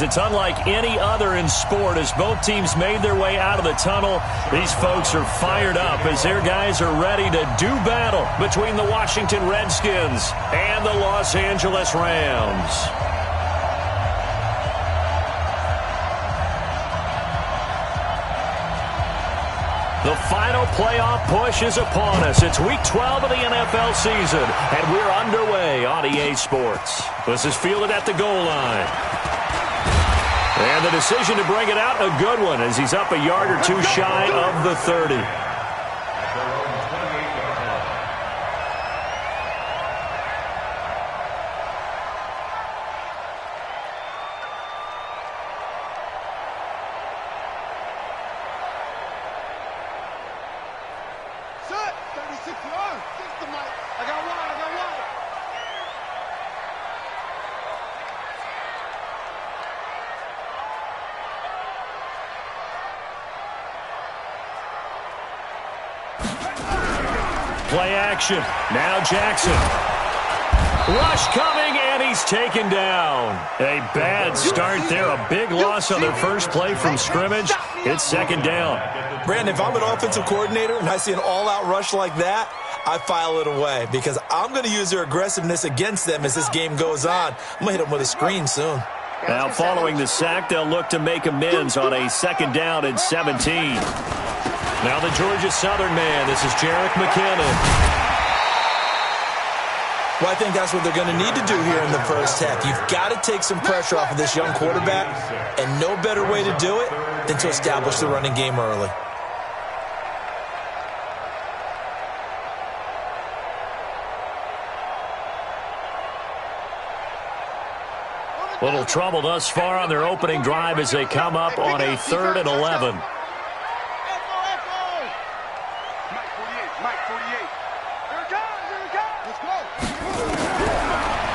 as it's unlike any other in sport. As both teams made their way out of the tunnel, these folks are fired up as their guys are ready to do battle between the Washington Redskins and the Los Angeles Rams. The final playoff push is upon us. It's Week 12 of the NFL season, and we're underway on EA Sports. This is fielded at the goal line. And the decision to bring it out, a good one, as he's up a yard or two shy of the 30. Play action. Now Jackson. Rush coming, and he's taken down. A bad start there. A big loss on their first play from scrimmage. It's second down. Brandon, if I'm an offensive coordinator and I see an all-out rush like that, I file it away because I'm going to use their aggressiveness against them as this game goes on. I'm going to hit them with a screen soon. Now following the sack, they'll look to make amends on a second down and 17. Now the Georgia Southern man. This is Jerick McKinnon. Well, I think that's what they're going to need to do here in the first half. You've got to take some pressure off of this young quarterback, and no better way to do it than to establish the running game early. Little trouble thus far on their opening drive as they come up on a 3rd and 11.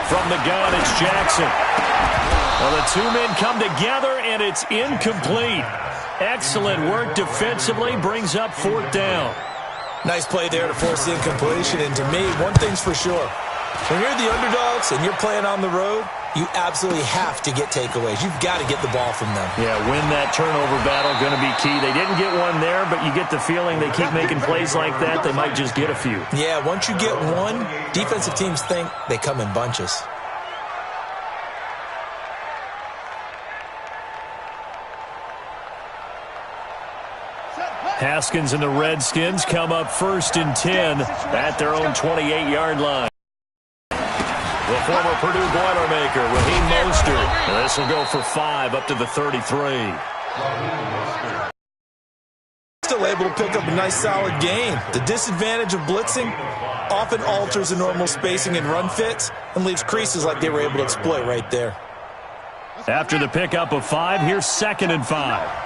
From the gun, it's Jackson. Well, the two men come together, and it's incomplete. Excellent work defensively, brings up 4th down. Nice play there to force the incompletion, and to me, one thing's for sure. When you're the underdogs and you're playing on the road, you absolutely have to get takeaways. You've got to get the ball from them. Yeah, win that turnover battle, going to be key. They didn't get one there, but you get the feeling they keep making plays like that, they might just get a few. Yeah, once you get one, defensive teams think they come in bunches. Haskins and the Redskins come up 1st and 10 at their own 28-yard line. The former Purdue Boilermaker, Raheem Mostert. This will go for 5 up to the 33. Still able to pick up a nice solid gain. The disadvantage of blitzing often alters the normal spacing and run fits and leaves creases like they were able to exploit right there. After the pickup of 5, here's 2nd and 5.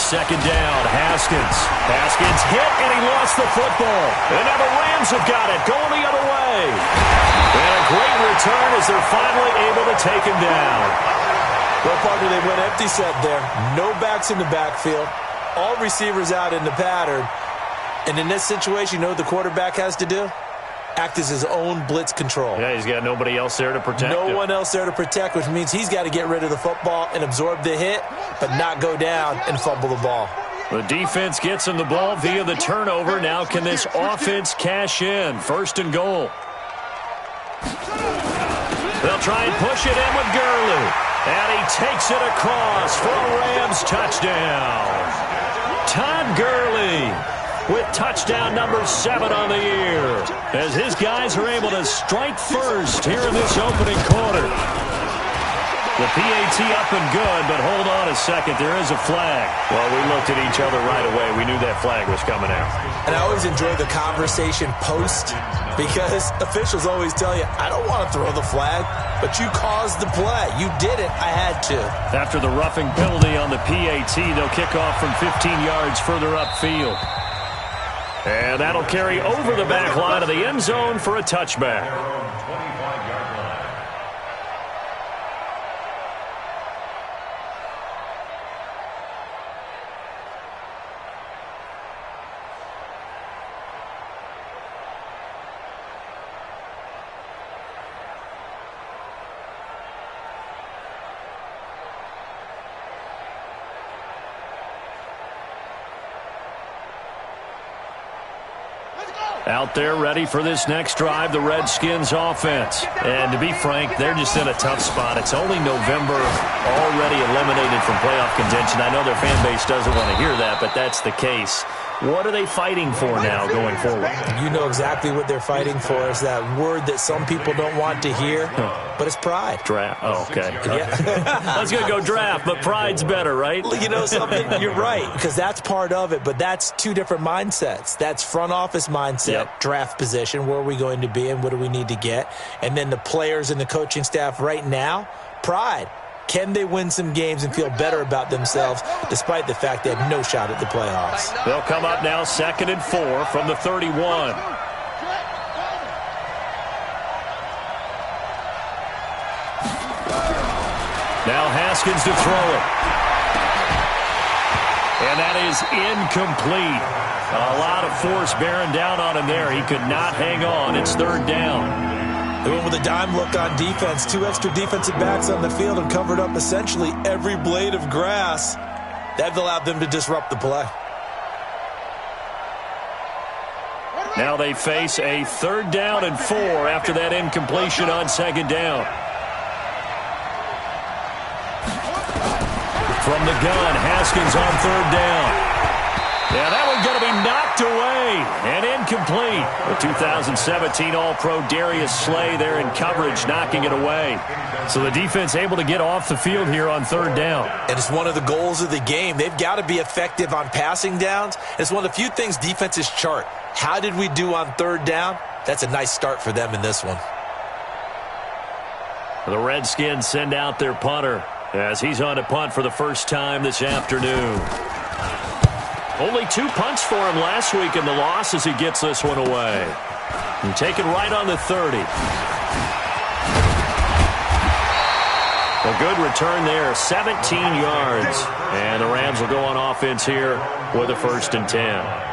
Second down, Haskins. Haskins hit, and he lost the football. And now the Rams have got it, going the other way. And a great return as they're finally able to take him down. Well, partner, they went empty set there. No backs in the backfield. All receivers out in the pattern. And in this situation, you know what the quarterback has to do? Act as his own blitz control. Yeah, he's got nobody else there to protect him. No one else there to protect, which means he's got to get rid of the football and absorb the hit, but not go down and fumble the ball. The defense gets him the ball via the turnover. Now can this offense cash in? 1st and goal. They'll try and push it in with Gurley. And he takes it across for a Rams touchdown. Todd Gurley with touchdown number 7 on the year, as his guys are able to strike first here in this opening quarter. The PAT up and good, but hold on a second. There is a flag. Well, we looked at each other right away. We knew that flag was coming out. And I always enjoy the conversation post because officials always tell you, I don't want to throw the flag, but you caused the play. You did it. I had to. After the roughing penalty on the PAT, they'll kick off from 15 yards further upfield. And that'll carry over the back line of the end zone for a touchback. Out there ready for this next drive, the Redskins offense. And to be frank, they're just in a tough spot. It's only November, already eliminated from playoff contention. I know their fan base doesn't want to hear that, but that's the case. What are they fighting for now going forward? You know exactly what they're fighting for. Is that word that some people don't want to hear, but it's pride. Draft. Oh, okay. Yeah. I was going to go draft, but pride's better, right? You know something? You're right, because that's part of it, but that's two different mindsets. That's front office mindset, draft position, where are we going to be and what do we need to get? And then the players and the coaching staff right now, pride. Can they win some games and feel better about themselves despite the fact they have no shot at the playoffs? They'll come up now 2nd and 4 from the 31. Now Haskins to throw it. And that is incomplete. A lot of force bearing down on him there. He could not hang on. It's 3rd down. They went with a dime look on defense. 2 extra defensive backs on the field and covered up essentially every blade of grass. That allowed them to disrupt the play. Now they face a 3rd down and 4 after that incompletion on 2nd down. From the gun, Haskins on 3rd down. Yeah, that one's going to be knocked away and incomplete. The 2017 All-Pro Darius Slay there in coverage, knocking it away. So the defense able to get off the field here on 3rd down. And it's one of the goals of the game. They've got to be effective on passing downs. It's one of the few things defenses chart. How did we do on 3rd down? That's a nice start for them in this one. The Redskins send out their punter as he's on to punt for the first time this afternoon. Only 2 punts for him last week in the loss as he gets this one away. And taken right on the 30. A good return there, 17 yards. And the Rams will go on offense here with a 1st and 10.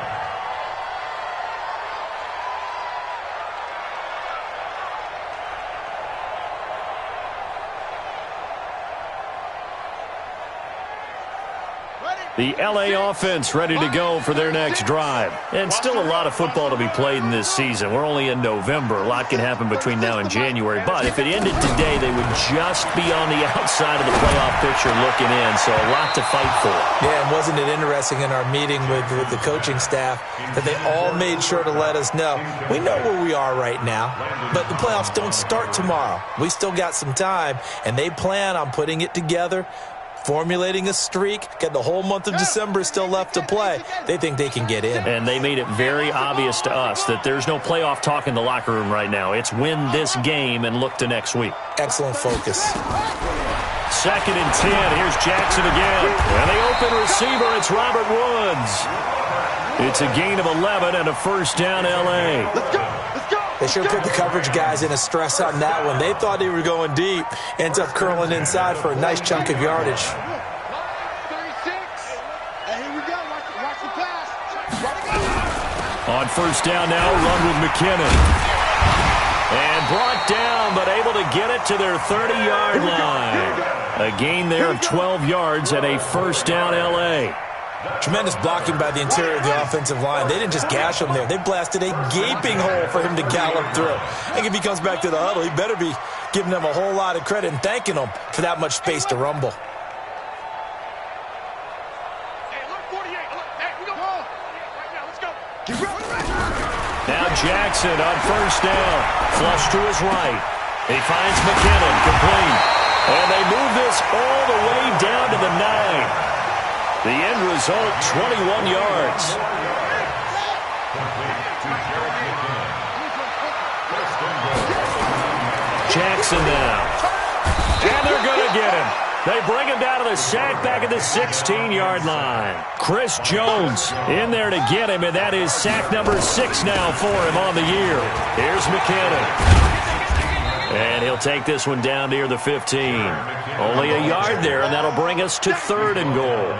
The LA offense ready to go for their next drive. And still a lot of football to be played in this season. We're only in November. A lot can happen between now and January. But if it ended today, they would just be on the outside of the playoff picture looking in. So a lot to fight for. Yeah, and wasn't it interesting in our meeting with the coaching staff that they all made sure to let us know, we know where we are right now, but the playoffs don't start tomorrow. We still got some time, and they plan on putting it together, formulating a streak, got the whole month of December still left to play. They think they can get in. And they made it very obvious to us that there's no playoff talk in the locker room right now. It's win this game and look to next week. Excellent focus. 2nd and 10. Here's Jackson again. And the open receiver, it's Robert Woods. It's a gain of 11 and a 1st down, L.A. Let's go! They sure put the coverage guys in a stress on that one. They thought they were going deep. Ends up curling inside for a nice chunk of yardage. 36. Hey, here we go. Watch the pass. On 1st down now, run with McKinnon. And brought down, but able to get it to their 30-yard line. A gain there of 12 yards and a 1st down, L.A. Tremendous blocking by the interior of the offensive line. They didn't just gash him there. They blasted a gaping hole for him to gallop through. I think if he comes back to the huddle, he better be giving them a whole lot of credit and thanking them for that much space to rumble. Hey, look, 48. Look, hey, we go. Right now, let's go. Keep running. Now Jackson on 1st down. Flush to his right. He finds McKinnon, complete. And they move this all the way down to the 9. The end result, 21 yards. Jackson now. And they're going to get him. They bring him down to the sack back at the 16-yard line. Chris Jones in there to get him, and that is sack number 6 now for him on the year. Here's McKinnon. And he'll take this one down near the 15. Only a yard there, and that'll bring us to 3rd and goal.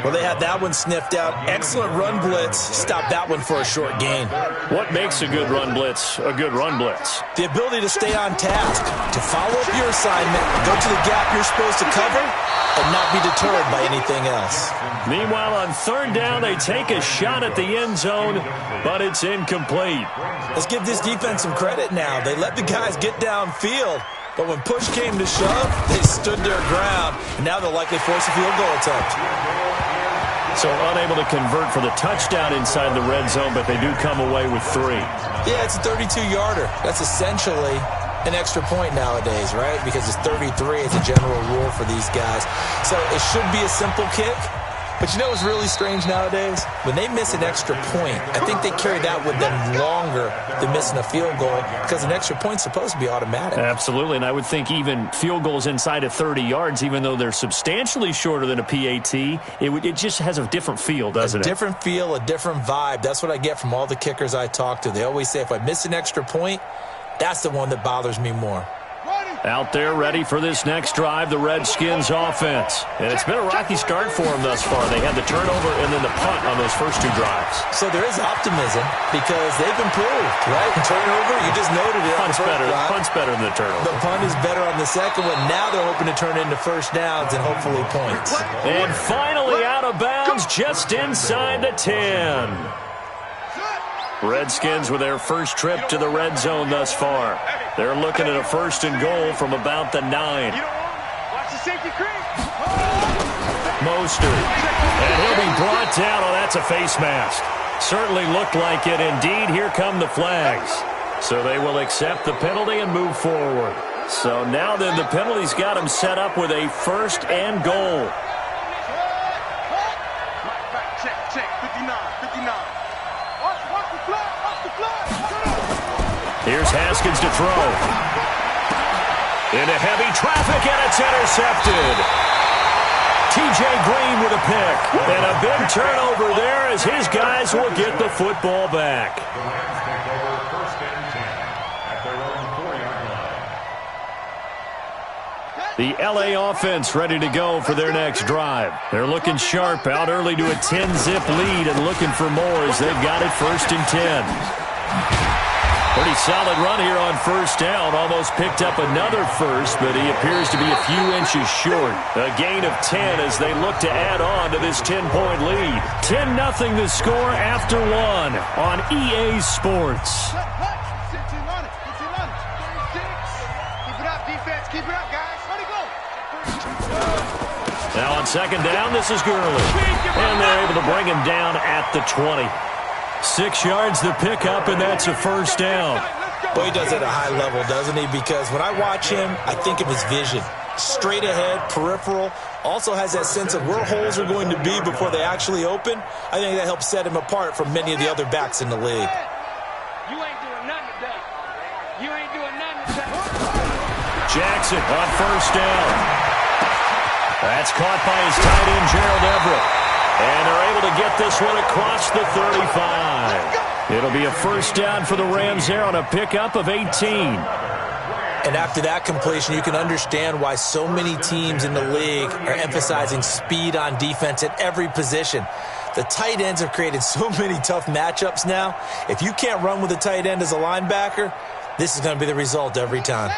Well, they had that one sniffed out. Excellent run blitz. Stopped that one for a short gain. What makes a good run blitz a good run blitz? The ability to stay on task, to follow up your assignment, go to the gap you're supposed to cover, and not be deterred by anything else. Meanwhile, on 3rd down, they take a shot at the end zone, but it's incomplete. Let's give this defense some credit now. They let the guys get downfield, but when push came to shove, they stood their ground, and now they'll likely force a field goal attempt. So unable to convert for the touchdown inside the red zone, but they do come away with 3. Yeah, it's a 32-yarder. That's essentially an extra point nowadays, right? Because it's 33 as a general rule for these guys. So it should be a simple kick. But you know what's really strange nowadays? When they miss an extra point, I think they carry that with them longer than missing a field goal because an extra point's supposed to be automatic. Absolutely, and I would think even field goals inside of 30 yards, even though they're substantially shorter than a PAT, it just has a different feel, doesn't it? A different feel, a different vibe. That's what I get from all the kickers I talk to. They always say if I miss an extra point, that's the one that bothers me more. Out there ready for this next drive, the Redskins offense. And it's been a rocky start for them thus far. They had the turnover and then the punt on those first 2 drives. So there is optimism because they've improved, right? Turnover, you just noted it. Punt's better than the turnover. The punt is better on the second one. Now they're hoping to turn into first downs and hopefully points. And finally out of bounds just inside the 10. Redskins with their first trip to the red zone thus far. They're looking at a 1st and goal from about the 9. Mostert. And he'll be brought down. Oh, that's a face mask. Certainly looked like it. Indeed, here come the flags. So they will accept the penalty and move forward. So now then the penalty's got him set up with a 1st and goal. Here's Haskins to throw. Into heavy traffic, and it's intercepted. T.J. Green with a pick. And a big turnover there as his guys will get the football back. The L.A. offense ready to go for their next drive. They're looking sharp out early to a 10-zip lead and looking for more as they've got it 1st and 10. Pretty solid run here on 1st down. Almost picked up another first, but he appears to be a few inches short. A gain of 10 as they look to add on to this 10-point lead. 10-0 the score after 1 on EA Sports. Now on 2nd down, this is Gurley. And they're able to bring him down at the 20. 6 yards the pickup, and that's a 1st down. Boy, he does it at a high level, doesn't he? Because when I watch him, I think of his vision. Straight ahead, peripheral. Also has that sense of where holes are going to be before they actually open. I think that helps set him apart from many of the other backs in the league. You ain't doing nothing today. You ain't doing nothing today. Jackson on 1st down. That's caught by his tight end, Gerald Everett. And they're able to get this one across the 35. It'll be a 1st down for the Rams there on a pickup of 18. And after that completion, you can understand why so many teams in the league are emphasizing speed on defense at every position. The tight ends have created so many tough matchups now. If you can't run with a tight end as a linebacker, this is going to be the result every time.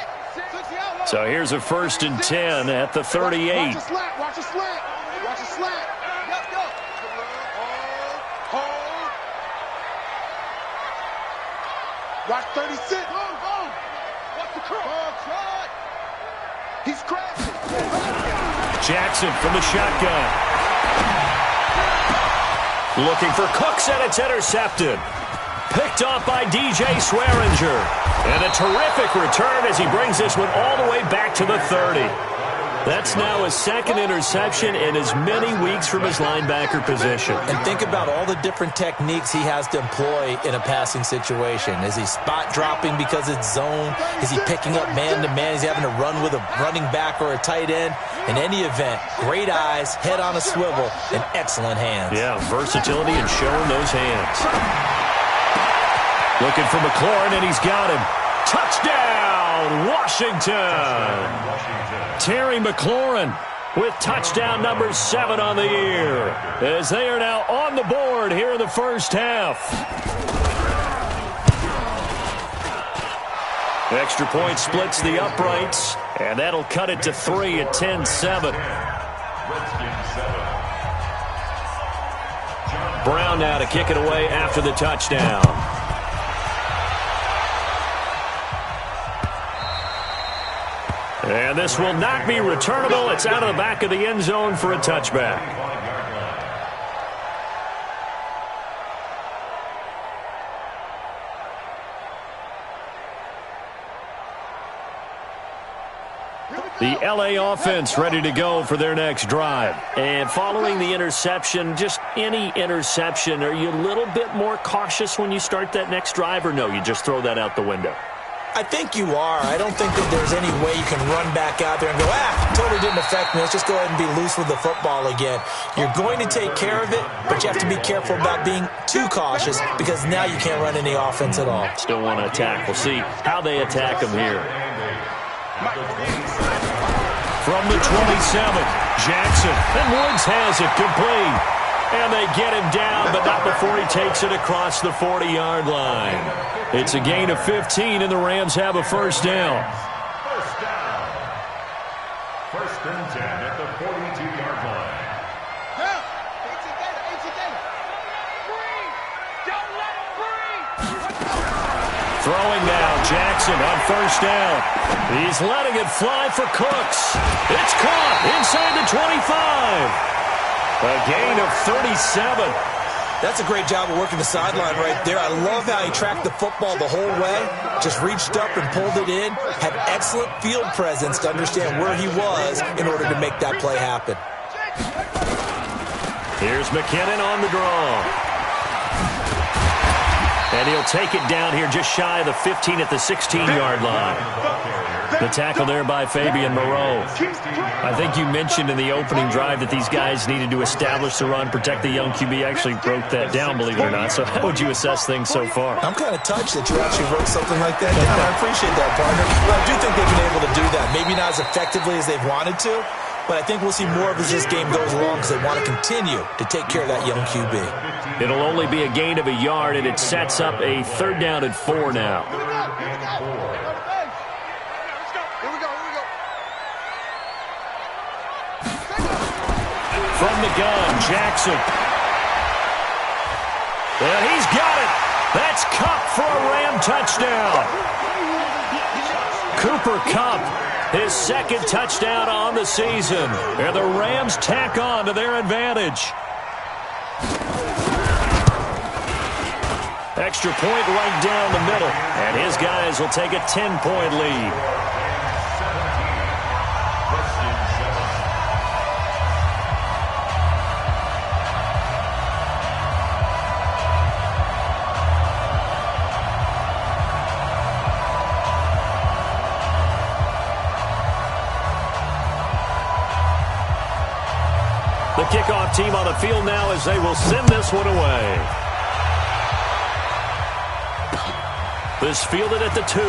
So here's a 1st and 10 at the 38. Watch a slant. Watch a slant. Watch a slant. Go. Hold. Watch 36. Watch the cross. He's crashing. Jackson from the shotgun. Looking for Cooks, and it's intercepted. Picked off by DJ Swearinger. And a terrific return as he brings this one all the way back to the 30. That's now his 2nd interception in as many weeks from his linebacker position. And think about all the different techniques he has to employ in a passing situation. Is he spot dropping because it's zone? Is he picking up man-to-man? Is he having to run with a running back or a tight end? In any event, great eyes, head on a swivel, and excellent hands. Yeah, versatility and showing those hands. Looking for McLaurin, and he's got him. Touchdown, Washington. Terry McLaurin with touchdown number 7 on the year, as they are now on the board here in the first half. Extra point splits the uprights, and that'll cut it to 3 at 10-7. Brown now to kick it away after the touchdown. And this will not be returnable. It's out of the back of the end zone for a touchback. The LA offense ready to go for their next drive. And following the interception, just any interception, are you a little bit more cautious when you start that next drive, or no, you just throw that out the window? I think you are. I don't think that there's any way you can run back out there and go, totally didn't affect me. Let's just go ahead and be loose with the football again. You're going to take care of it, but you have to be careful about being too cautious because now you can't run any offense at all. Still want to attack. We'll see how they attack them here. From the 27, Jackson, and Woods has it complete. And they get him down, but not before he takes it across the 40-yard line. It's a gain of 15, and the Rams have a first down. First and 10 at the 42-yard line. Throwing now, Jackson on first down. He's letting it fly for Cooks. It's caught inside the 25. A gain of 37. That's a great job of working the sideline right there. I love how he tracked the football the whole way, just reached up and pulled it in, had excellent field presence to understand where he was in order to make that play happen. Here's McKinnon on the draw. And he'll take it down here just shy of the 15 at the 16-yard line. The tackle there by Fabian Moreau. I think you mentioned in the opening drive that these guys needed to establish the run, protect the young QB. Actually broke that down, believe it or not. So how would you assess things so far? I'm kind of touched that you actually wrote something like that down. I appreciate that, partner. Well, I do think they've been able to do that. Maybe not as effectively as they've wanted to, but I think we'll see more of as this game goes along because they want to continue to take care of that young QB. It'll only be a gain of a yard, and it sets up a third down at 4 now. From the gun, Jackson. And he's got it. That's Kupp for a Ram touchdown. Cooper Kupp, his second touchdown on the season. And the Rams tack on to their advantage. Extra point right down the middle. And his guys will take a 10-point lead. The kickoff team on the field now as they will send this one away. This fielded at the 2.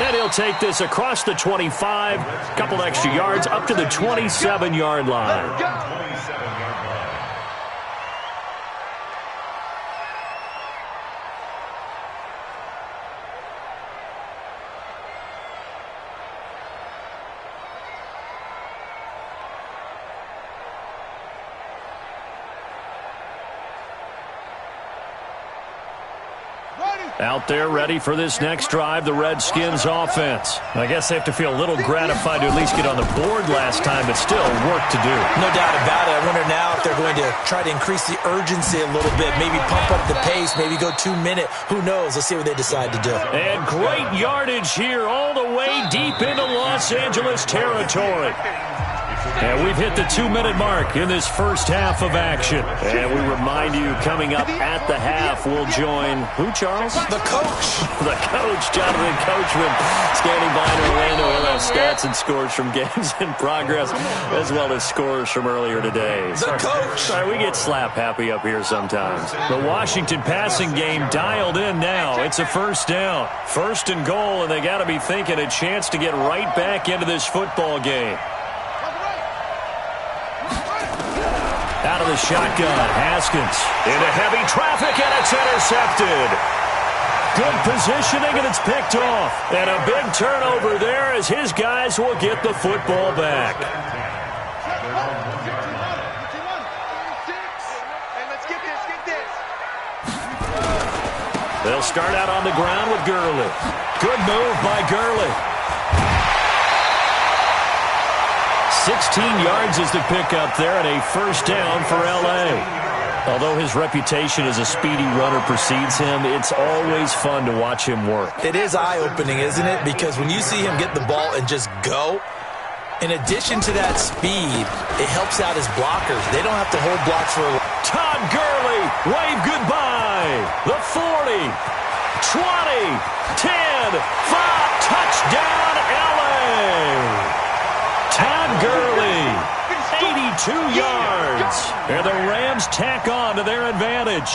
And he'll take this across the 25. Couple extra yards up to the 27-yard line. Out there ready for this next drive, the Redskins offense. I guess they have to feel a little gratified to at least get on the board last time, but still work to do. No doubt about it. I wonder now if they're going to try to increase the urgency a little bit, maybe pump up the pace, maybe go 2-minute. Who knows? Let's see what they decide to do. And great yardage here all the way deep into Los Angeles territory. And we've hit the 2-minute mark in this first half of action. And we remind you, coming up at the half, we'll join who, Charles? The coach. The coach, Jonathan Coachman, standing by in Orlando. He'll have stats and scores from games in progress, as well as scores from earlier today. The coach. Sorry, we get slap happy up here sometimes. The Washington passing game dialed in now. It's a first down. First and goal, and they got to be thinking a chance to get right back into this football game. Out of the shotgun, Haskins into heavy traffic, and it's intercepted. Good positioning, and it's picked off. And a big turnover there as his guys will get the football back. They'll start out on the ground with Gurley. Good move by Gurley. 16 yards is the pickup there, and a first down for L.A. Although his reputation as a speedy runner precedes him, it's always fun to watch him work. It is eye-opening, isn't it? Because when you see him get the ball and just go, in addition to that speed, it helps out his blockers. They don't have to hold blocks for a... Todd Gurley, wave goodbye. The 40, 20, 10, 5, touchdown L.A. Todd Gurley, 82 yards. And the Rams tack on to their advantage.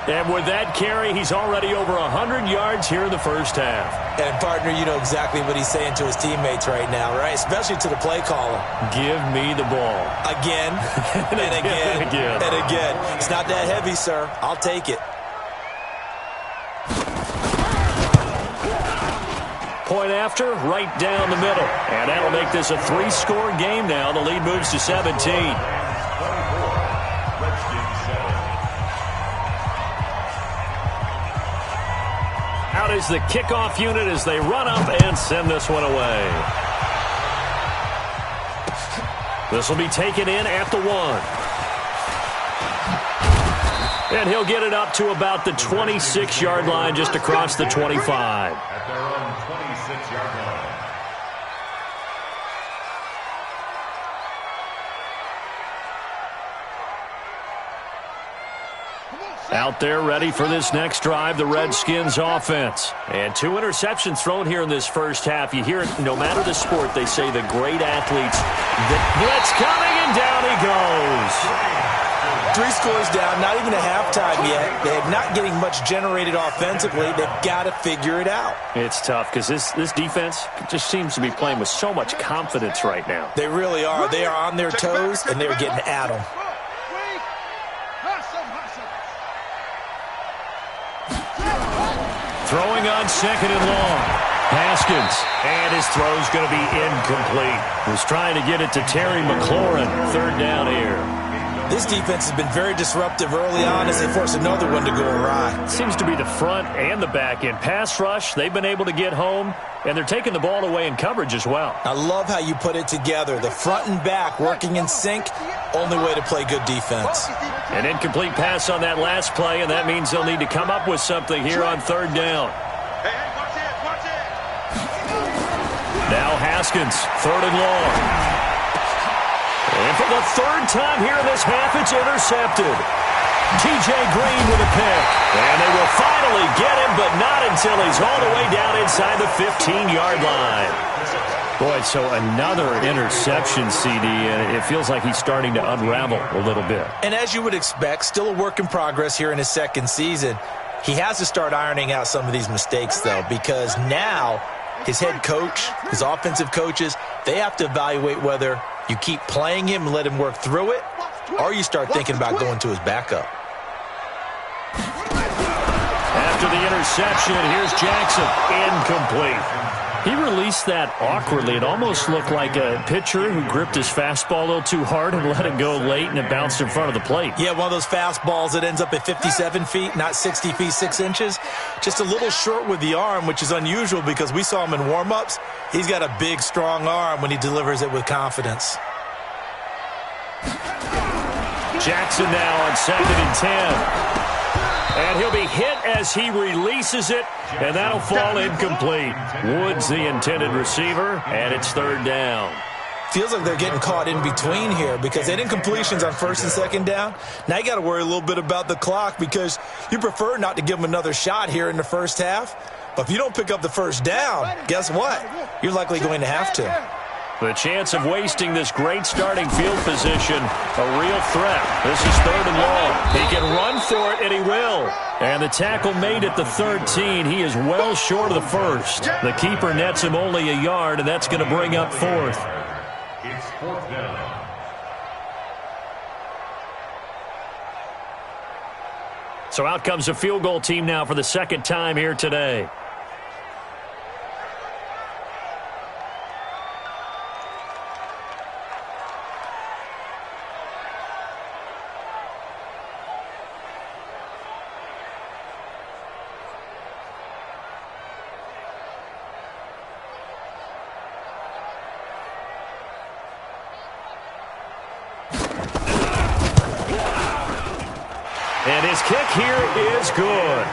And with that carry, he's already over 100 yards here in the first half. And, partner, you know exactly what he's saying to his teammates right now, right? Especially to the play caller. Give me the ball. Again, and again, and again. It's not that heavy, sir. I'll take it. Point after, right down the middle. And that'll make this a 3-score game now. The lead moves to 17. Out is the kickoff unit as they run up and send this one away. This will be taken in at the 1. And he'll get it up to about the 26-yard line, just across the 25. At their own 26-yard line. Out there ready for this next drive, the Redskins offense. And 2 interceptions thrown here in this first half. You hear it, no matter the sport, they say the great athletes, the blitz coming, and down he goes. 3 scores down, not even a halftime yet. They're not getting much generated offensively. They've got to figure it out. It's tough because this defense just seems to be playing with so much confidence right now. They really are. They are on their toes, and they're getting at them. Throwing on second and long. Haskins, and his throw's going to be incomplete. Was trying to get it to Terry McLaurin. Third down here. This defense has been very disruptive early on as they force another one to go awry. Seems to be the front and the back end. Pass rush, they've been able to get home, and they're taking the ball away in coverage as well. I love how you put it together. The front and back working in sync, only way to play good defense. An incomplete pass on that last play, and that means they'll need to come up with something here on third down. Watch it. Now Haskins, third and long. And for the third time here in this half, it's intercepted. T.J. Green with a pick. And they will finally get him, but not until he's all the way down inside the 15-yard line. Boy, so another interception, CD, and it feels like he's starting to unravel a little bit. And as you would expect, still a work in progress here in his second season. He has to start ironing out some of these mistakes, though, because now his head coach, his offensive coaches, they have to evaluate whether you keep playing him and let him work through it, or you start thinking about going to his backup. After the interception, here's Jackson. Incomplete. He released that awkwardly. It almost looked like a pitcher who gripped his fastball a little too hard and let it go late, and it bounced in front of the plate. Yeah, one of those fastballs that ends up at 57 feet, not 60 feet, 6 inches. Just a little short with the arm, which is unusual because we saw him in warm-ups. He's got a big, strong arm when he delivers it with confidence. Jackson now on 2nd and 10. And he'll be hit as he releases it, and that'll fall incomplete. Woods the intended receiver, and it's third down. Feels like they're getting caught in between here because they didn't completions on first and second down. Now you got to worry a little bit about the clock because you prefer not to give them another shot here in the first half. But if you don't pick up the first down, guess what? You're likely going to have to. The chance of wasting this great starting field position, a real threat. This is third and long. He can run for it, and he will. And the tackle made at the 13. He is well short of the first. The keeper nets him only a yard, and that's going to bring up fourth. It's fourth down. So out comes a field goal team now for the second time here today. And his kick here is good.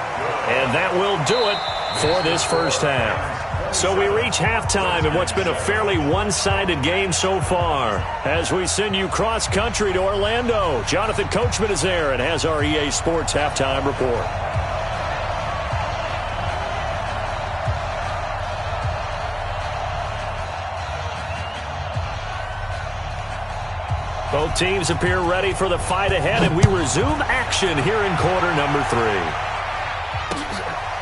And that will do it for this first half. So we reach halftime in what's been a fairly one-sided game so far. As we send you cross-country to Orlando, Jonathan Coachman is there and has our EA Sports halftime report. Both teams appear ready for the fight ahead, and we resume action here in quarter number 3.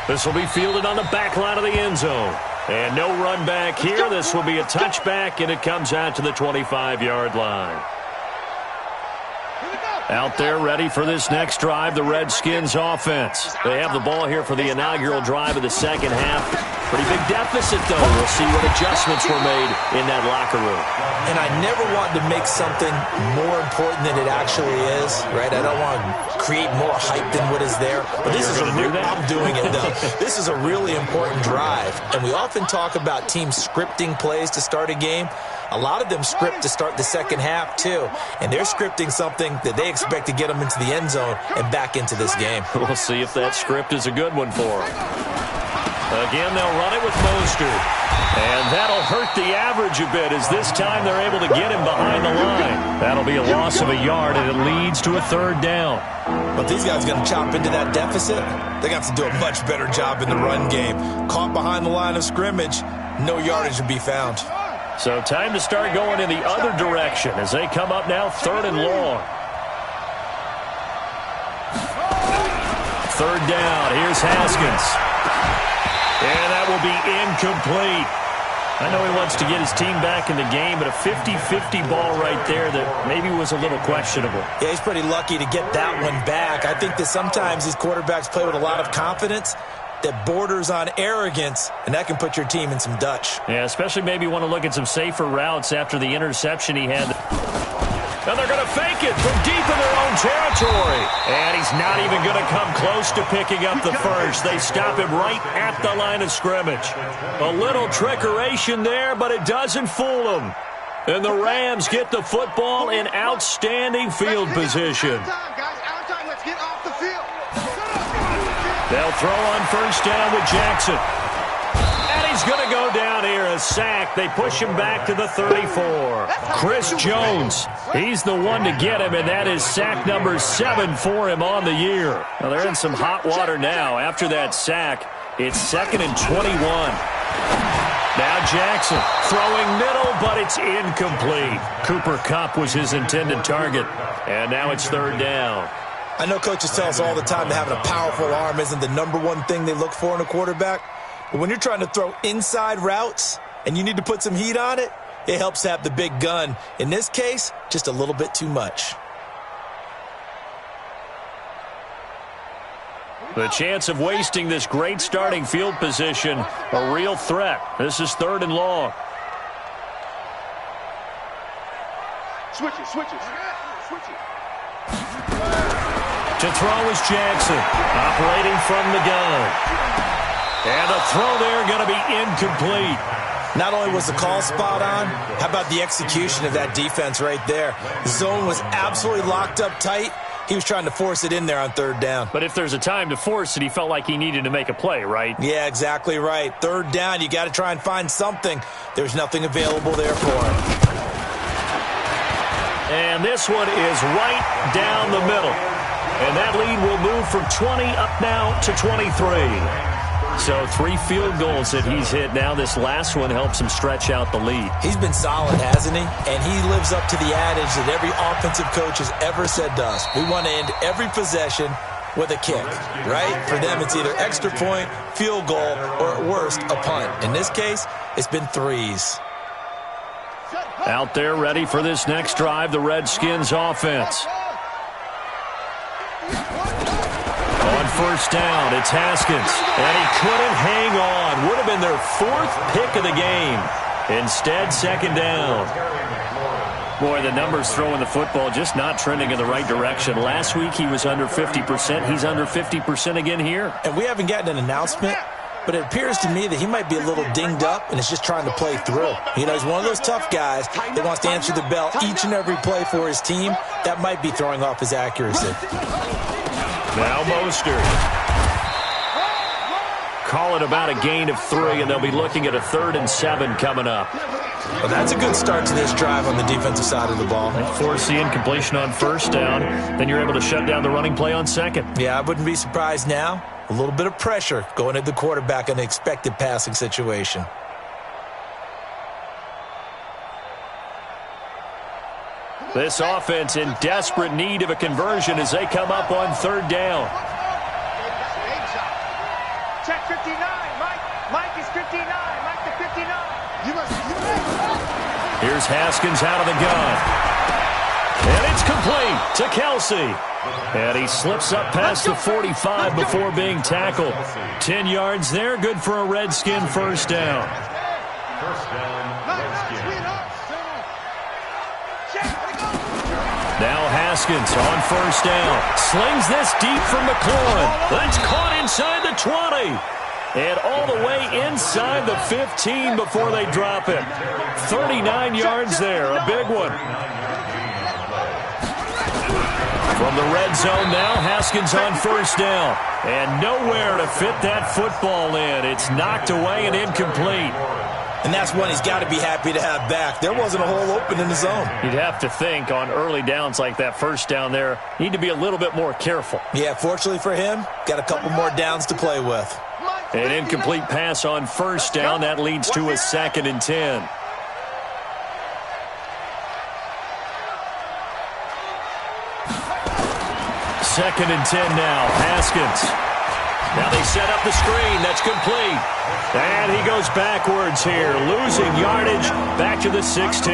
This will be fielded on the back line of the end zone. And no run back here. This will be a touchback, and it comes out to the 25-yard line. Out there ready for this next drive, the Redskins offense. They have the ball here for the inaugural drive of the second half. Pretty big deficit, though. We'll see what adjustments were made in that locker room. And I never want to make something more important than it actually is, right? I don't want to create more hype than what is there. But this is I'm doing it, though. This is a really important drive. And we often talk about teams scripting plays to start a game. A lot of them script to start the second half, too. And they're scripting something that they expect to get them into the end zone and back into this game. We'll see if that script is a good one for them. Again, they'll run it with Mostert. And that'll hurt the average a bit as this time they're able to get him behind the line. That'll be a loss of a yard, and it leads to a third down. But these guys are going to chop into that deficit. They're going to have to do a much better job in the run game. Caught behind the line of scrimmage, no yardage to be found. So time to start going in the other direction as they come up now third and long. Third down. Here's Haskins. And that will be incomplete. I know he wants to get his team back in the game, but a 50-50 ball right there that maybe was a little questionable. Yeah, he's pretty lucky to get that one back. I think that sometimes these quarterbacks play with a lot of confidence that borders on arrogance, and that can put your team in some Dutch. Yeah, especially maybe want to look at some safer routes after the interception he had. And they're going to fake it from deep in their own territory. And he's not even going to come close to picking up the first. They stop him right at the line of scrimmage. A little trickeration there, but it doesn't fool them. And the Rams get the football in outstanding field position. They'll throw on first down with Jackson. And he's going to go down here, a sack. They push him back to the 34. Chris Jones, he's the one to get him, and that is sack number 7 for him on the year. Now they're in some hot water now. After that sack, it's 2nd and 21. Now Jackson throwing middle, but it's incomplete. Cooper Kupp was his intended target, and now it's third down. I know coaches tell us all the time that having a powerful arm isn't the number one thing they look for in a quarterback. But when you're trying to throw inside routes and you need to put some heat on it, it helps to have the big gun. In this case, just a little bit too much. The chance of wasting this great starting field position, a real threat. This is third and long. Switches. To throw is Jackson, operating from the gun. And the throw there going to be incomplete. Not only was the call spot on, how about the execution of that defense right there? The zone was absolutely locked up tight. He was trying to force it in there on third down. But if there's a time to force it, he felt like he needed to make a play, right? Yeah, exactly right. Third down, you got to try and find something. There's nothing available there for him. And this one is right down the middle. And that lead will move from 20 up now to 23. So 3 field goals that he's hit now. This last one helps him stretch out the lead. He's been solid, hasn't he? And he lives up to the adage that every offensive coach has ever said to us. We want to end every possession with a kick, right? For them, it's either extra point, field goal, or at worst, a punt. In this case, it's been 3s. Out there ready for this next drive, the Redskins offense. On first down, it's Haskins, and he couldn't hang on. Would have been their 4th pick of the game. Instead, second down. Boy, the numbers throwing the football just not trending in the right direction. Last week, he was under 50%. He's under 50% again here. And we haven't gotten an announcement, but it appears to me that he might be a little dinged up and is just trying to play through. You know, he's one of those tough guys that wants to answer the bell each and every play for his team. That might be throwing off his accuracy. Now Mostert. Call it about a gain of 3, and they'll be looking at a 3rd and 7 coming up. Well, that's a good start to this drive on the defensive side of the ball. Force the incompletion on first down. Then you're able to shut down the running play on second. Yeah, I wouldn't be surprised now. A little bit of pressure going at the quarterback in an expected passing situation. This offense in desperate need of a conversion as they come up on 3rd down. Check 59, Mike. Mike is 59. Mike to 59. Here's Haskins out of the gun. And it's complete to Kelsey. And he slips up past the 45 before being tackled. 10 yards there, good for a Redskin first down. First down, Redskins. Now Haskins on first down. Slings this deep from McLaurin. That's caught inside the 20. And all the way inside the 15 before they drop it. 39 yards there, a big one. From the red zone now, Haskins on first down. And nowhere to fit that football in. It's knocked away and incomplete. And that's one he's got to be happy to have back. There wasn't a hole open in the zone. You'd have to think on early downs like that first down there, need to be a little bit more careful. Yeah, fortunately for him, got a couple more downs to play with. An incomplete pass on first down. That leads to a 2nd and 10. Second and 10 now. Haskins. Now they set up the screen. That's complete. And he goes backwards here, losing yardage back to the 16.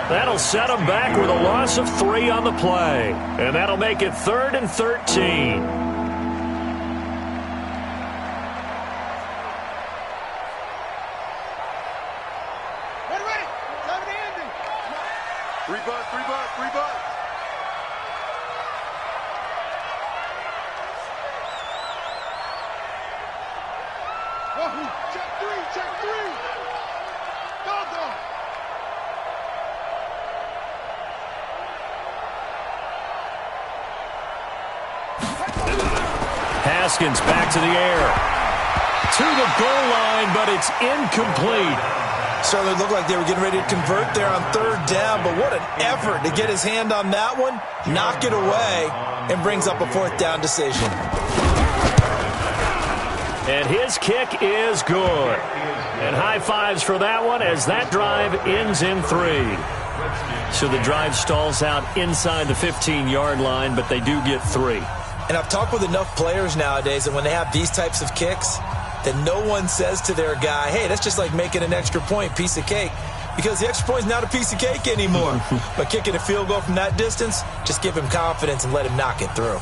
That'll set him back with a loss of 3 on the play. And that'll make it 3rd and 13. Ready. Time to end it. 3 bucks, 3 bucks, 3 bucks. Check 3. Go. Haskins back to the air. To the goal line, but it's incomplete. Certainly looked like they were getting ready to convert there on 3rd down, but what an effort to get his hand on that one, knock it away, and brings up a 4th down decision. And his kick is good. And high fives for that one as that drive ends in 3. So the drive stalls out inside the 15-yard line, but they do get 3. And I've talked with enough players nowadays that when they have these types of kicks, that no one says to their guy, hey, that's just like making an extra point, piece of cake. Because the extra point is not a piece of cake anymore. But kicking a field goal from that distance, just give him confidence and let him knock it through.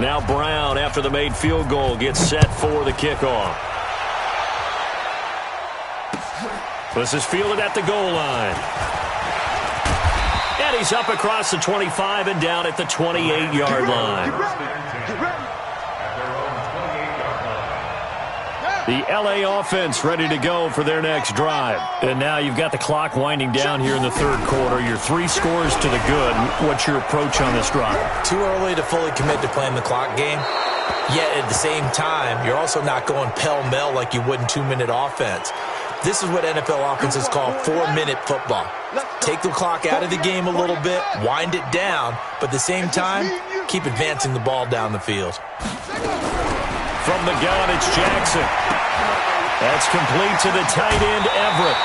Now Brown, after the made field goal, gets set for the kickoff. This is fielded at the goal line. And he's up across the 25 and down at the 28-yard line. The LA offense ready to go for their next drive. And now you've got the clock winding down here in the third quarter. You're 3 scores to the good. What's your approach on this drive? Too early to fully commit to playing the clock game. Yet at the same time, you're also not going pell-mell like you would in 2-minute offense. This is what NFL offenses call 4-minute football. Take the clock out of the game a little bit, wind it down, but at the same time, keep advancing the ball down the field. From the gun, it's Jackson. That's complete to the tight end, Everett.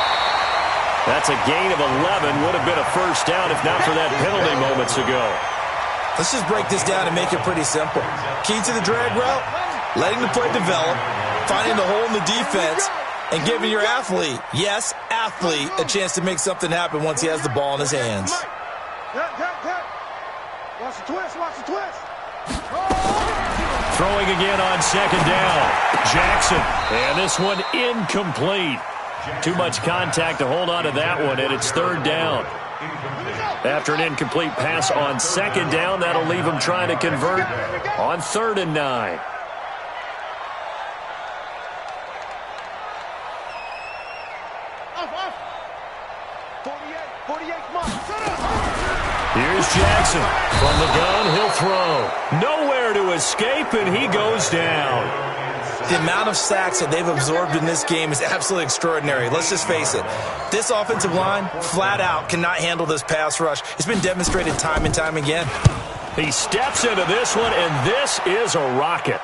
That's a gain of 11. Would have been a first down if not for that penalty moments ago. Let's just break this down and make it pretty simple. Key to the drag route, letting the play develop, finding the hole in the defense, and giving your athlete, yes, athlete, a chance to make something happen once he has the ball in his hands. Watch the twist, watch the twist. Throwing again on second down. Jackson. And this one incomplete. Too much contact to hold on to that one, and it's third down. After an incomplete pass on second down, that'll leave him trying to convert on 3rd and 9. Here's Jackson. From the gun, he'll throw. Nowhere to escape, and he goes down. The amount of sacks that they've absorbed in this game is absolutely extraordinary. Let's just face it. This offensive line, flat out, cannot handle this pass rush. It's been demonstrated time and time again. He steps into this one, and this is a rocket.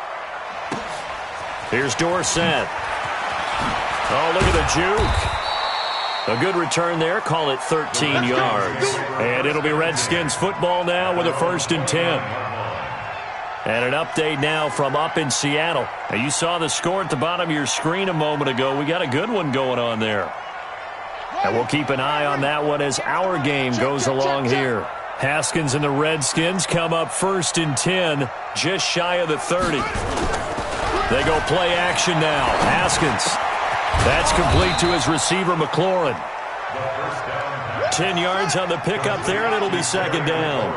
Here's Dorsett. Oh, look at the juke. A good return there. Call it 13 yards. And it'll be Redskins football now with a 1st and 10. And an update now from up in Seattle. Now, you saw the score at the bottom of your screen a moment ago. We got a good one going on there. And we'll keep an eye on that one as our game goes along here. Haskins and the Redskins come up 1st and 10, just shy of the 30. They go play action now. Haskins. That's complete to his receiver, McLaurin. 10 yards on the pickup there, and it'll be 2nd down.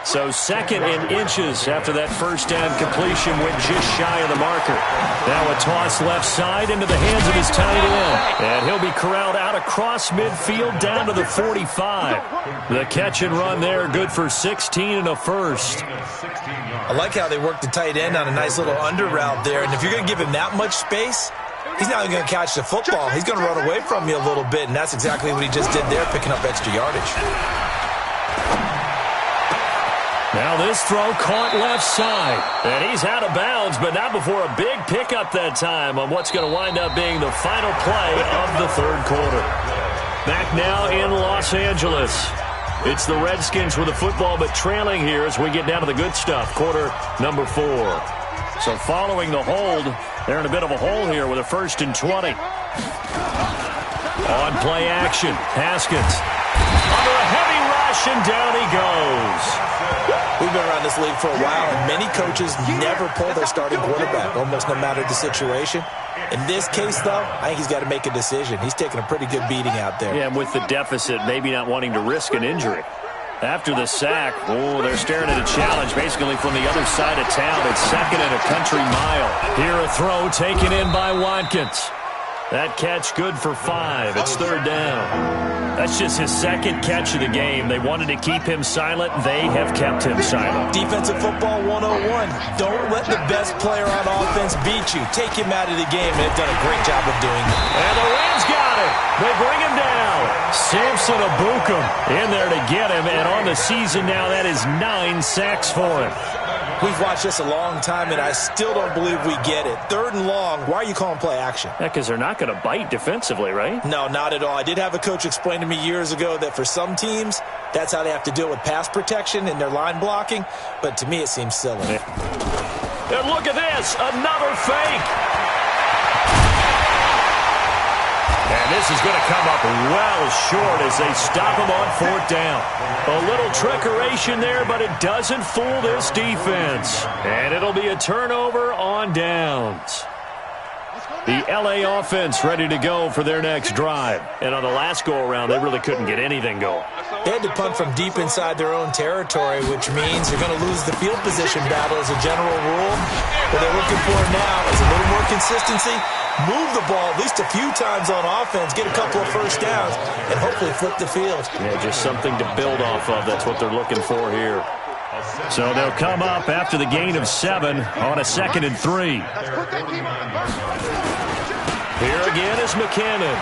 So 2nd and inches after that first down completion went just shy of the marker. Now a toss left side into the hands of his tight end. And he'll be corralled out across midfield down to the 45. The catch and run there, good for 16 and a first. I like how they work the tight end on a nice little under route there. And if you're going to give him that much space, he's not even going to catch the football. He's going to run away from you a little bit, and that's exactly what he just did there, picking up extra yardage. Now this throw caught left side. And he's out of bounds, but not before a big pickup that time on what's going to wind up being the final play of the 3rd quarter. Back now in Los Angeles. It's the Redskins with the football, but trailing here as we get down to the good stuff, quarter number 4. So following the hold, they're in a bit of a hole here with a 1st and 20. On play action, Haskins. Under a heavy rush, and down he goes. We've been around this league for a while, and many coaches never pull their starting quarterback, almost no matter the situation. In this case, though, I think he's got to make a decision. He's taking a pretty good beating out there. Yeah, and with the deficit, maybe not wanting to risk an injury. After the sack, they're staring at a challenge basically from the other side of town. It's 2nd and a country mile. Here a throw taken in by Watkins. That catch good for 5. It's 3rd down. That's just his 2nd catch of the game. They wanted to keep him silent. They have kept him silent. Defensive football 101. Don't let the best player on offense beat you. Take him out of the game, and they've done a great job of doing it. And the Rams got it. They bring him down. Samson Abukum in there to get him, and on the season now, that is 9 sacks for him. We've watched this a long time, and I still don't believe we get it. 3rd and long, why are you calling play action? Yeah, because they're not going to bite defensively, right? No, not at all. I did have a coach explain to me years ago that for some teams, that's how they have to deal with pass protection and their line blocking, but to me it seems silly. And look at this, another fake. And this is going to come up well short as they stop him on 4th down. A little trickeration there, but it doesn't fool this defense. And it'll be a turnover on downs. Let's go. The LA offense ready to go for their next drive. And on the last go-around, they really couldn't get anything going. They had to punt from deep inside their own territory, which means you're going to lose the field position battle as a general rule. What they're looking for now is a little more consistency, move the ball at least a few times on offense, get a couple of first downs, and hopefully flip the field. Yeah, just something to build off of. That's what they're looking for here. So they'll come up after the gain of 7 on a 2nd and 3. Here again is McKinnon.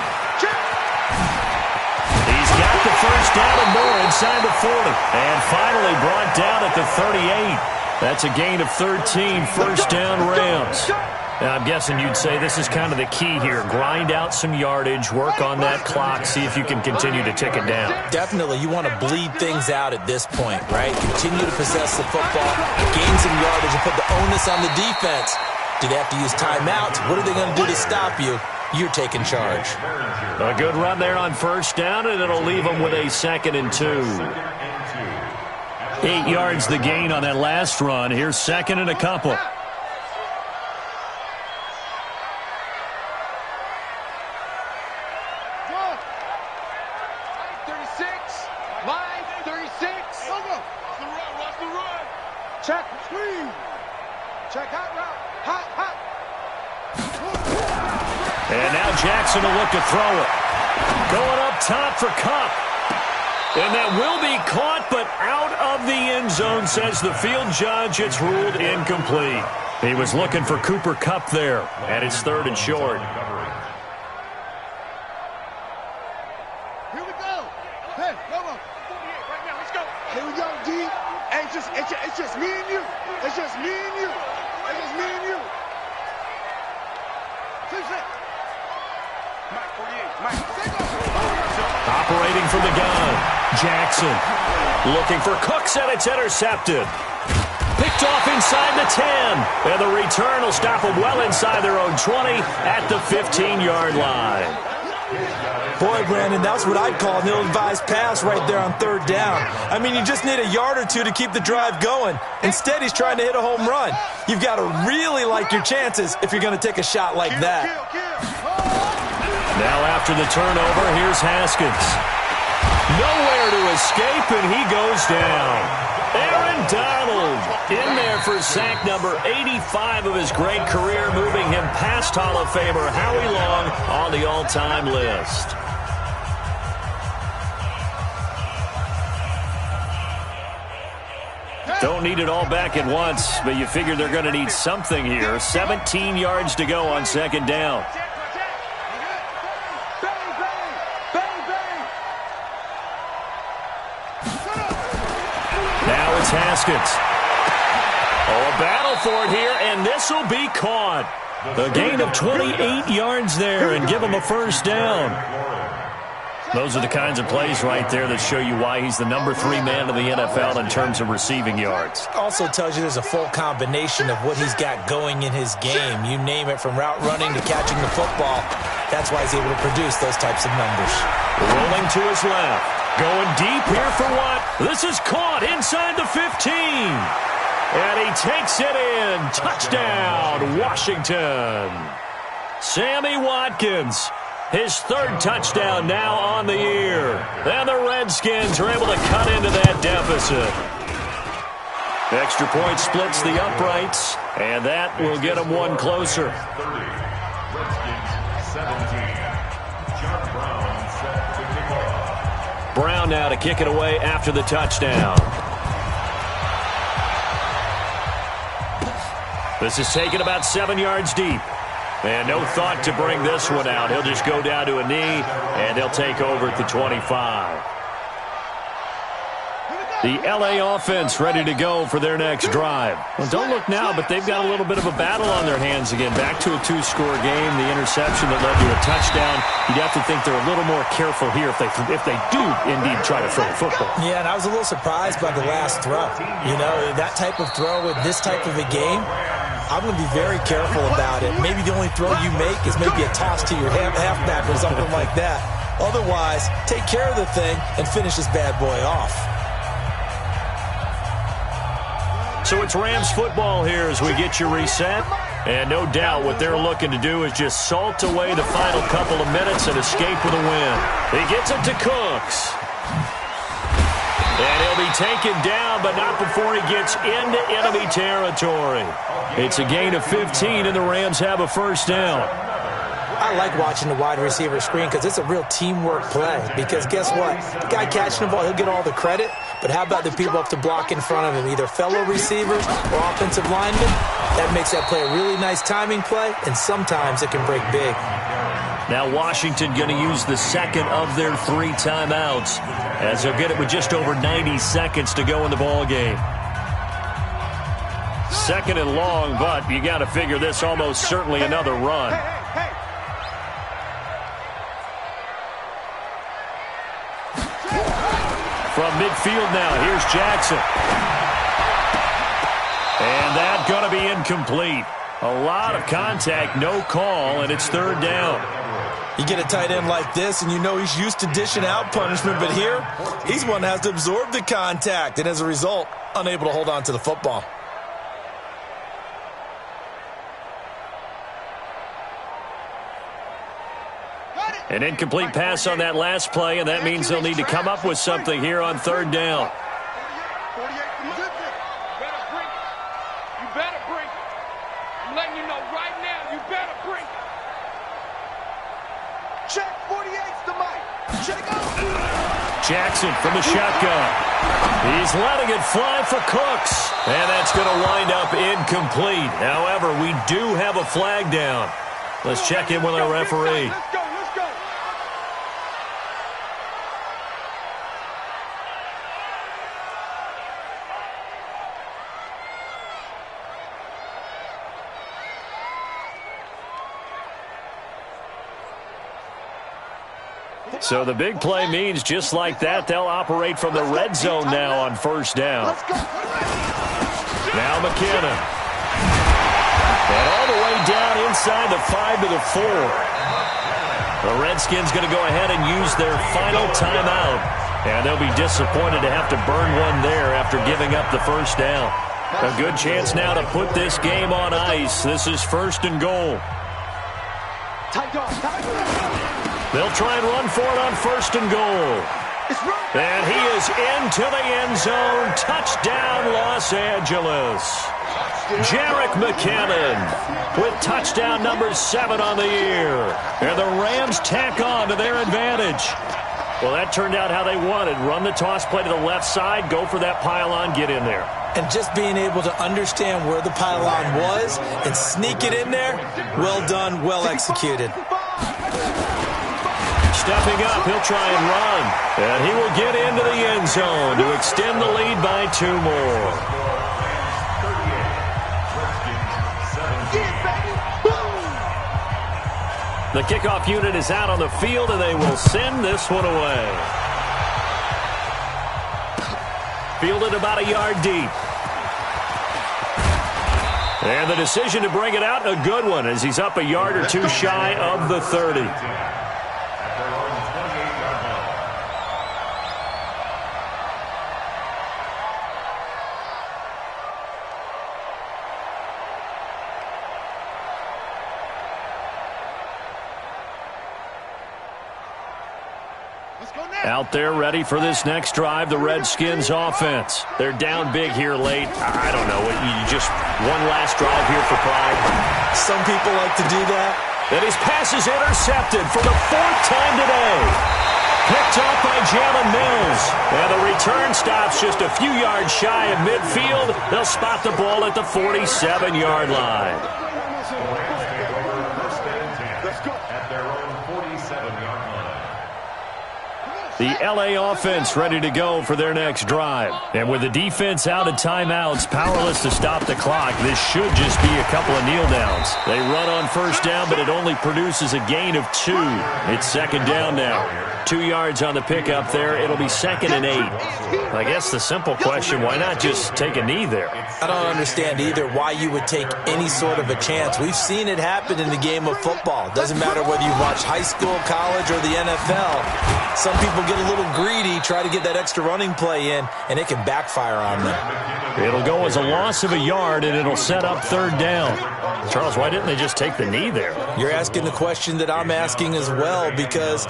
He's got the first down and more inside the 40. And finally brought down at the 38. That's a gain of 13, first down Rams. Now, I'm guessing you'd say this is kind of the key here. Grind out some yardage, work on that clock, see if you can continue to tick it down. Definitely. You want to bleed things out at this point, right? Continue to possess the football, gain some yardage, and put the onus on the defense. Do they have to use timeouts? What are they going to do to stop you? You're taking charge. A good run there on first down, and it'll leave them with a 2nd and 2. 8 yards the gain on that last run. Here's 2nd and a couple. Check, screen. Check hot route. Hot, hot. And now Jackson will look to throw it. Going up top for Kupp. And that will be caught, but out of the end zone, says the field judge. It's ruled incomplete. He was looking for Cooper Kupp there, and it's 3rd and short. Here we go. Hey, come on. 48 right now. Let's go. Here we go, D. Hey, it's just me and you. It's just me and you. It's just me and you. Mike, 48. Mike. Operating from the gun. Jackson looking for Cooks, and it's intercepted. Picked off inside the 10. And the return will stop them well inside their own 20 at the 15-yard line. Boy, Brandon, that's what I'd call an ill-advised pass right there on 3rd down. I mean, you just need a yard or two to keep the drive going. Instead, he's trying to hit a home run. You've got to really like your chances if you're going to take a shot like that. Now after the turnover, here's Haskins. Nowhere to escape, and he goes down. Aaron Donald in there for sack number 85 of his great career, moving him past Hall of Famer Howie Long on the all-time list. Don't need it all back at once, but you figure they're going to need something here. 17 yards to go on 2nd down. Now it's Haskins. Oh, a battle for it here, and this will be caught. A gain of 28 yards there and give him a first down. Those are the kinds of plays right there that show you why he's the number 3 man of the NFL in terms of receiving yards. Also tells you there's a full combination of what he's got going in his game. You name it, from route running to catching the football. That's why he's able to produce those types of numbers. Rolling to his left. Going deep here for what? This is caught inside the 15. And he takes it in. Touchdown, Washington. Sammy Watkins. His 3rd touchdown now on the year. And the Redskins are able to cut into that deficit. Extra point splits the uprights, and that will get them one closer. 30. Redskins 17. John Brown set to kick off. Brown now to kick it away after the touchdown. This is taken about 7 yards deep. And no thought to bring this one out. He'll just go down to a knee, and he'll take over at the 25. The LA offense ready to go for their next drive. Well, don't look now, but they've got a little bit of a battle on their hands again. Back to a 2-score game. The interception that led to a touchdown. You'd have to think they're a little more careful here if they do indeed try to throw the football. Yeah, and I was a little surprised by the last throw. You know, that type of throw in this type of a game, I'm going to be very careful about it. Maybe the only throw you make is maybe a toss to your halfback or something like that. Otherwise, take care of the thing and finish this bad boy off. So it's Rams football here as we get you reset. And no doubt what they're looking to do is just salt away the final couple of minutes and escape with a win. He gets it to Cooks. And he'll be taken down, but not before he gets into enemy territory. It's a gain of 15, and the Rams have a first down. I like watching the wide receiver screen because it's a real teamwork play. Because guess what? The guy catching the ball, he'll get all the credit. But how about the people up to block in front of him, either fellow receivers or offensive linemen? That makes that play a really nice timing play, and sometimes it can break big. Now Washington going to use the second of their 3 timeouts, as they'll get it with just over 90 seconds to go in the ball game. Second and long, but you got to figure this almost certainly another run. From midfield now, here's Jackson. And that's going to be incomplete. A lot of contact, no call, and it's third down. You get a tight end like this, and you know he's used to dishing out punishment, but here, he's one that has to absorb the contact, and as a result, unable to hold on to the football. An incomplete pass on that last play, and that means they'll need to come up with something here on third down. You better bring it. I'm letting you know right now, you better bring it. Check 48's the mic. Check out. Jackson from the shotgun. He's letting it fly for Cooks. And that's going to wind up incomplete. However, we do have a flag down. Let's check in with our referee. Let's go. So the big play means just like that, they'll operate from the red zone now on first down. Now McKinnon. And all the way down inside the 5 to the 4. The Redskins going to go ahead and use their final timeout. And they'll be disappointed to have to burn one there after giving up the first down. A good chance now to put this game on ice. This is first and goal. They'll try and run for it on first and goal. And he is into the end zone. Touchdown, Los Angeles. Jerick McKinnon with touchdown number 7 on the year. And the Rams tack on to their advantage. Well, that turned out how they wanted. Run the toss play to the left side, go for that pylon, get in there. And just being able to understand where the pylon was and sneak it in there, well done, well executed. Stepping up, he'll try and run. And he will get into the end zone to extend the lead by 2 more. The kickoff unit is out on the field, and they will send this one away. Fielded about a yard deep. And the decision to bring it out, a good one, as he's up a yard or 2 shy of the 30. Out there ready for this next drive, the Redskins offense. They're down big here late. I don't know. You just one last drive here for pride. Some people like to do that. And his pass is intercepted for the 4th time today. Picked off by Jalen Mills. And the return stops just a few yards shy of midfield. They'll spot the ball at the 47-yard line. The LA offense ready to go for their next drive. And with the defense out of timeouts, powerless to stop the clock, this should just be a couple of kneel downs. They run on first down, but it only produces a gain of 2. It's second down now. 2 yards on the pickup there. It'll be 2nd and 8. I guess the simple question, why not just take a knee there? I don't understand either why you would take any sort of a chance. We've seen it happen in the game of football. Doesn't matter whether you watch high school, college, or the NFL. Some people get a little greedy, try to get that extra running play in, and it can backfire on them. It'll go as a loss of a yard, and it'll set up third down. Charles, why didn't they just take the knee there? You're asking the question that I'm asking as well, because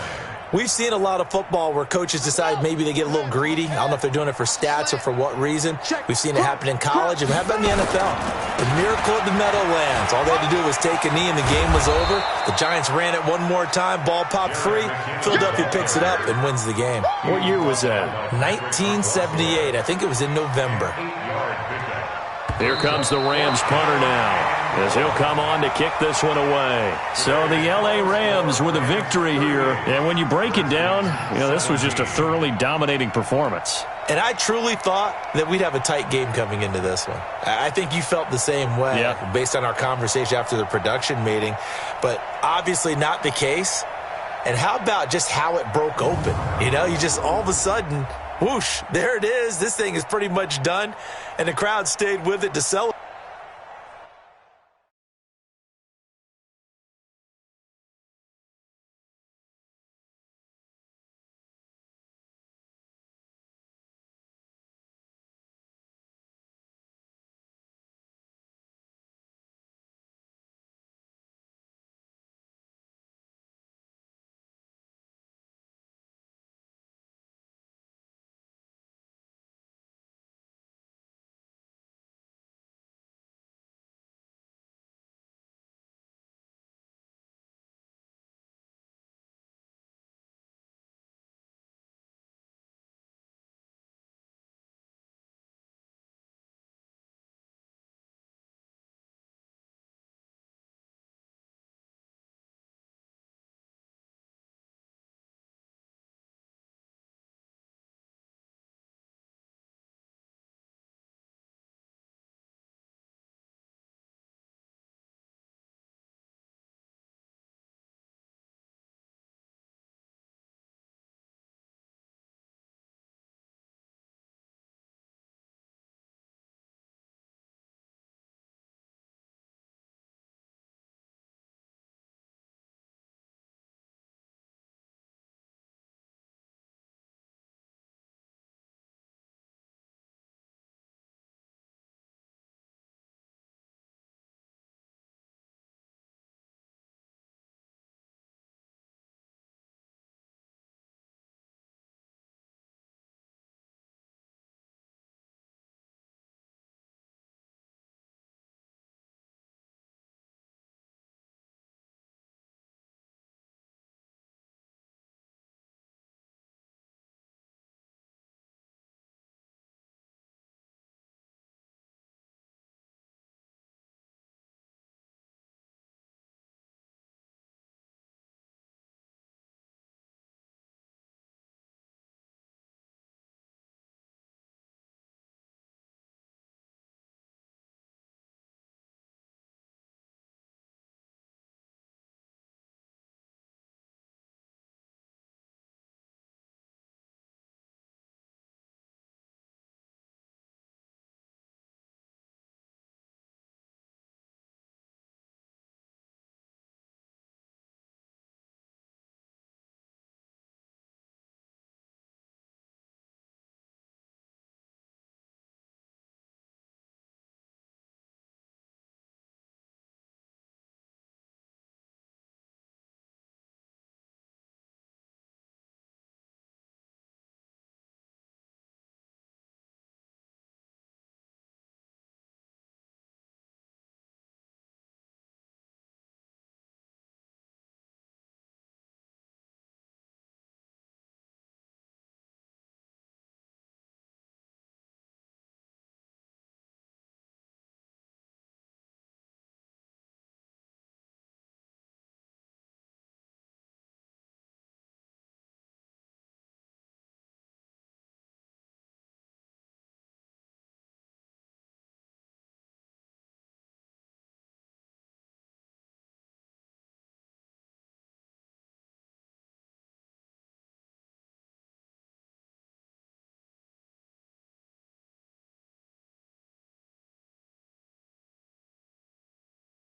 we've seen a lot of football where coaches decide maybe they get a little greedy. I don't know if they're doing it for stats or for what reason. We've seen it happen in college. And how about in the NFL? The miracle of the Meadowlands. All they had to do was take a knee and the game was over. The Giants ran it one more time. Ball popped free. Philadelphia picks it up and wins the game. What year was that? 1978. I think it was in November. Here comes the Rams punter now, as he'll come on to kick this one away. So the L.A. Rams with a victory here. And when you break it down, this was just a thoroughly dominating performance. And I truly thought that we'd have a tight game coming into this one. I think you felt the same way based on our conversation after the production meeting. But obviously not the case. And how about just how it broke open? You just all of a sudden, whoosh, there it is. This thing is pretty much done. And the crowd stayed with it to celebrate.